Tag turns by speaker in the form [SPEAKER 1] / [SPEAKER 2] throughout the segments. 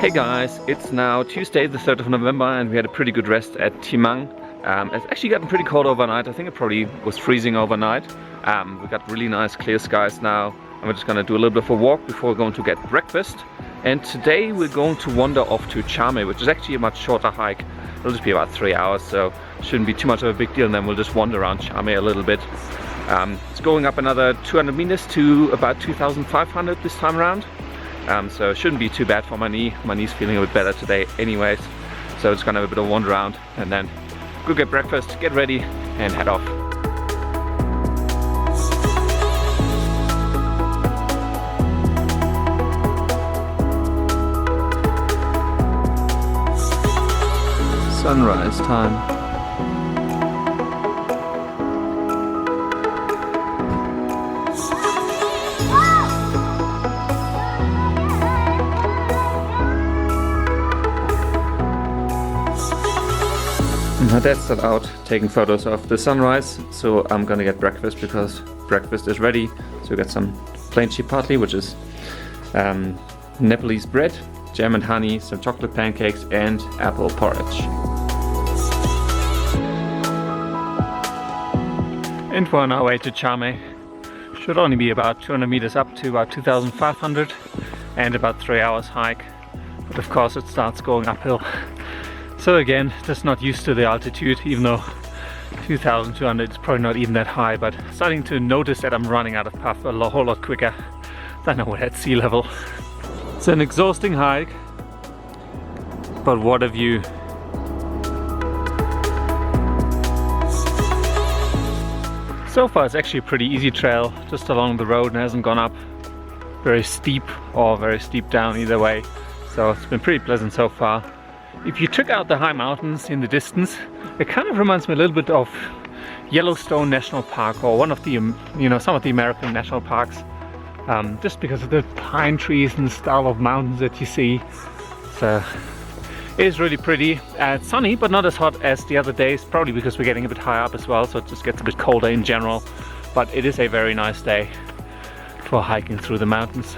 [SPEAKER 1] Hey guys, it's now Tuesday the 3rd of November and we had a pretty good rest at Temang. It's actually gotten pretty cold overnight. I think it probably was freezing overnight. We got really nice clear skies now and we're just gonna do a little bit of a walk before we're going to get breakfast. And today we're going to wander off to Chame, which is actually a much shorter hike. It'll just be about 3 hours, so shouldn't be too much of a big deal, and then we'll just wander around Chame a little bit. It's going up another 200 meters to about 2,500 this time around. So it shouldn't be too bad for my knee. My knee's feeling a bit better today anyways. So it's gonna have a bit of a wander around and then go get breakfast, get ready and head off. Sunrise time. My dad's still out taking photos of the sunrise, so I'm gonna get breakfast because breakfast is ready. So we got some plain chapati, which is Nepalese bread, jam and honey, some chocolate pancakes and apple porridge. And we're on our way to Chame. Should only be about 200 meters up to about 2,500 and about 3 hours hike. But of course it starts going uphill. So again, just not used to the altitude, even though 2,200 is probably not even that high, but starting to notice that I'm running out of puff a whole lot quicker than I would at sea level. It's an exhausting hike, but what a view. So far it's actually a pretty easy trail, just along the road and hasn't gone up very steep or very steep down either way. So it's been pretty pleasant so far. If you check out the high mountains in the distance, it kind of reminds me a little bit of Yellowstone National Park or one of the, some of the American national parks. Just because of the pine trees and the style of mountains that you see. So it is really pretty. It's sunny, but not as hot as the other days, probably because we're getting a bit higher up as well, so it just gets a bit colder in general. But it is a very nice day for hiking through the mountains.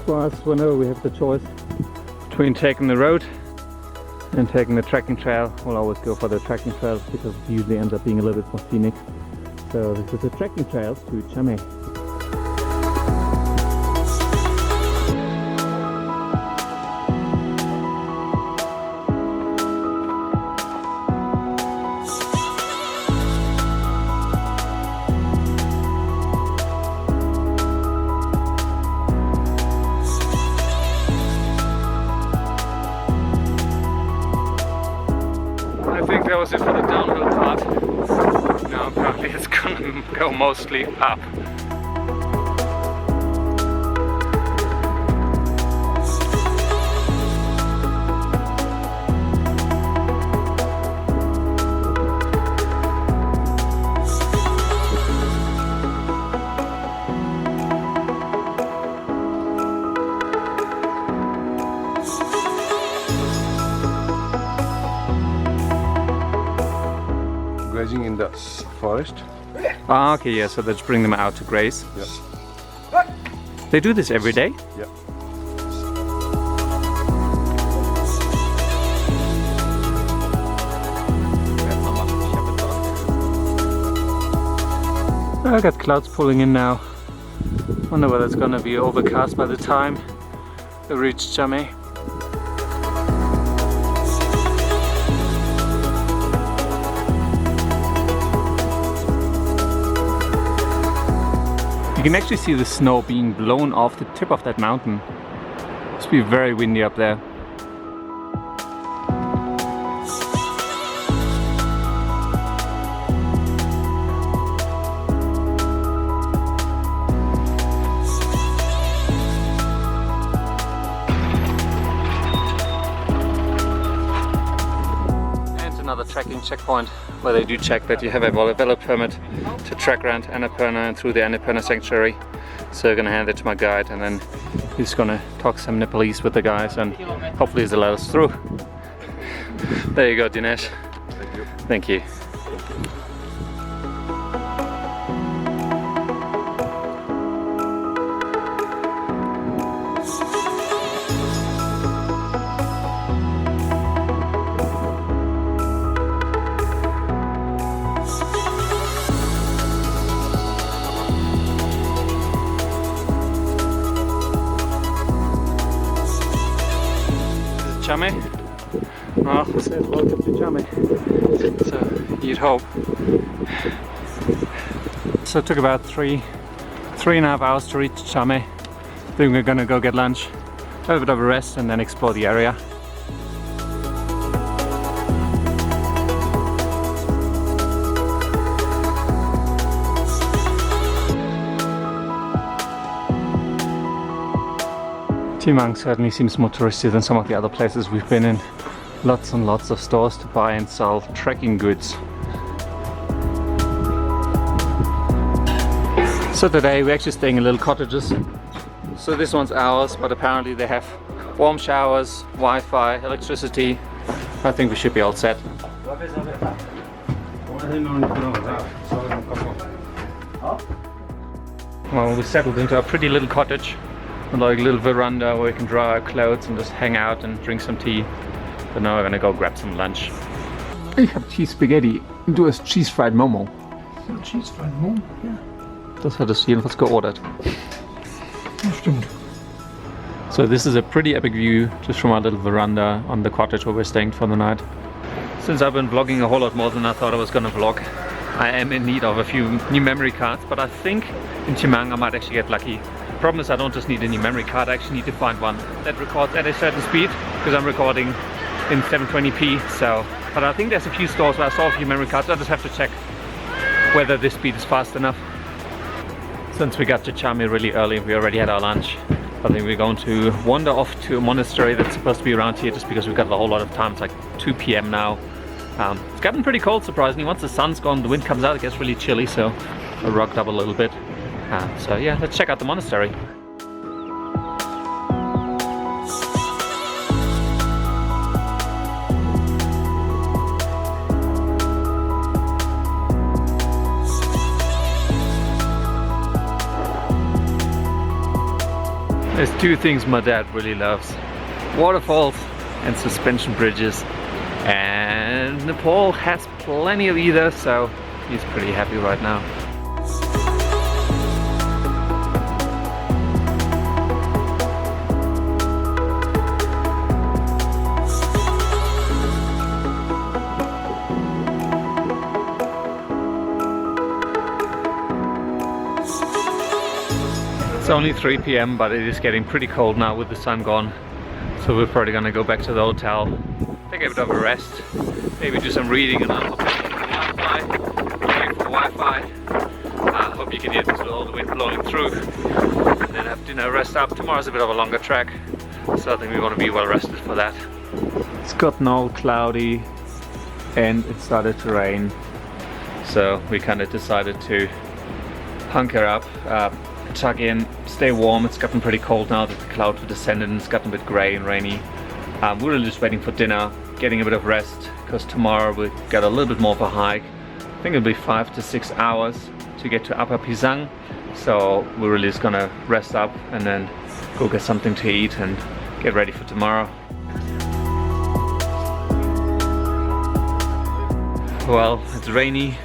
[SPEAKER 1] For us, whenever we have the choice between taking the road and taking the trekking trail, we'll always go for the trekking trail because it usually ends up being a little bit more scenic. So this is the trekking trail to Chame. I think that was it for the downhill part. Now apparently it's gonna go mostly up.
[SPEAKER 2] Grazing in the forest.
[SPEAKER 1] Ah, okay, yeah, so let's bring them out to graze.
[SPEAKER 2] Yeah.
[SPEAKER 1] They do this every day?
[SPEAKER 2] Yeah.
[SPEAKER 1] I got clouds pulling in now. Wonder whether it's gonna be overcast by the time we reach Chame. You can actually see the snow being blown off the tip of that mountain. It must be very windy up there. And another trekking checkpoint where they do check that you have a valid permit to trek around Annapurna and through the Annapurna Sanctuary. So I'm gonna hand it to my guide and then he's gonna talk some Nepalese with the guys and hopefully they'll let us through. There you go, Dinesh.
[SPEAKER 2] Thank you.
[SPEAKER 1] Thank you. Chame. Well, it says welcome to Chame. So you'd hope. So it took about three and a half hours to reach Chame. Then we're gonna go get lunch, have a bit of a rest, and then explore the area. Temang certainly seems more touristy than some of the other places we've been in. Lots and lots of stores to buy and sell trekking goods. So today we're actually staying in little cottages. So this one's ours, but apparently they have warm showers, Wi-Fi, electricity. I think we should be all set. Well, we settled into a pretty little cottage. Like a little veranda where we can dry our clothes and just hang out and drink some tea. But now we're gonna go grab some lunch. Ich hab Cheese Spaghetti. Du hast Cheese Fried Momo.
[SPEAKER 3] Cheese Fried Momo? Ja.
[SPEAKER 1] Das hattest du jedenfalls geordert.
[SPEAKER 3] Das stimmt.
[SPEAKER 1] So this is a pretty epic view just from our little veranda on the cottage where we're staying for the night. Since I've been vlogging a whole lot more than I thought I was gonna vlog, I am in need of a few new memory cards, but I think in Temang I might actually get lucky. Problem is I don't just need a new memory card, I actually need to find one that records at a certain speed, because I'm recording in 720p. So, but I think there's a few stores where I saw a few memory cards. I just have to check whether this speed is fast enough. Since we got to Chame really early, we already had our lunch. I think we're going to wander off to a monastery that's supposed to be around here, just because we've got a whole lot of time. It's like 2 p.m. now. It's gotten pretty cold, surprisingly. Once the sun's gone, the wind comes out, it gets really chilly, so I rugged up a little bit. So yeah, let's check out the monastery. There's two things my dad really loves: waterfalls and suspension bridges. And Nepal has plenty of either, so he's pretty happy right now. It's only 3 p.m. but it is getting pretty cold now with the sun gone. So we're probably gonna go back to the hotel, take a bit of a rest, maybe do some reading, and I'll for Wi-Fi. I hope you can hear this with all the wind blowing through. And then have dinner, rest up. Tomorrow's a bit of a longer trek, so I think we want to be well rested for that. It's gotten all cloudy and it started to rain. So we kind of decided to hunker up. Tuck in, stay warm. It's gotten pretty cold now that the clouds have descended and it's gotten a bit grey and rainy. We're really just waiting for dinner, getting a bit of rest, because tomorrow we've got a little bit more of a hike. I think it'll be 5 to 6 hours to get to Upper Pisang. So we're really just gonna rest up and then go get something to eat and get ready for tomorrow. Well, it's rainy,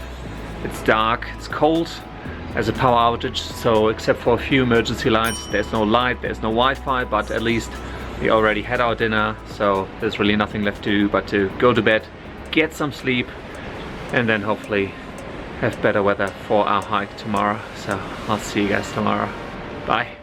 [SPEAKER 1] it's dark, it's cold. There's a power outage, so except for a few emergency lights, there's no light, there's no Wi-Fi, but at least we already had our dinner, so there's really nothing left to do but to go to bed, get some sleep, and then hopefully have better weather for our hike tomorrow. So I'll see you guys tomorrow. Bye.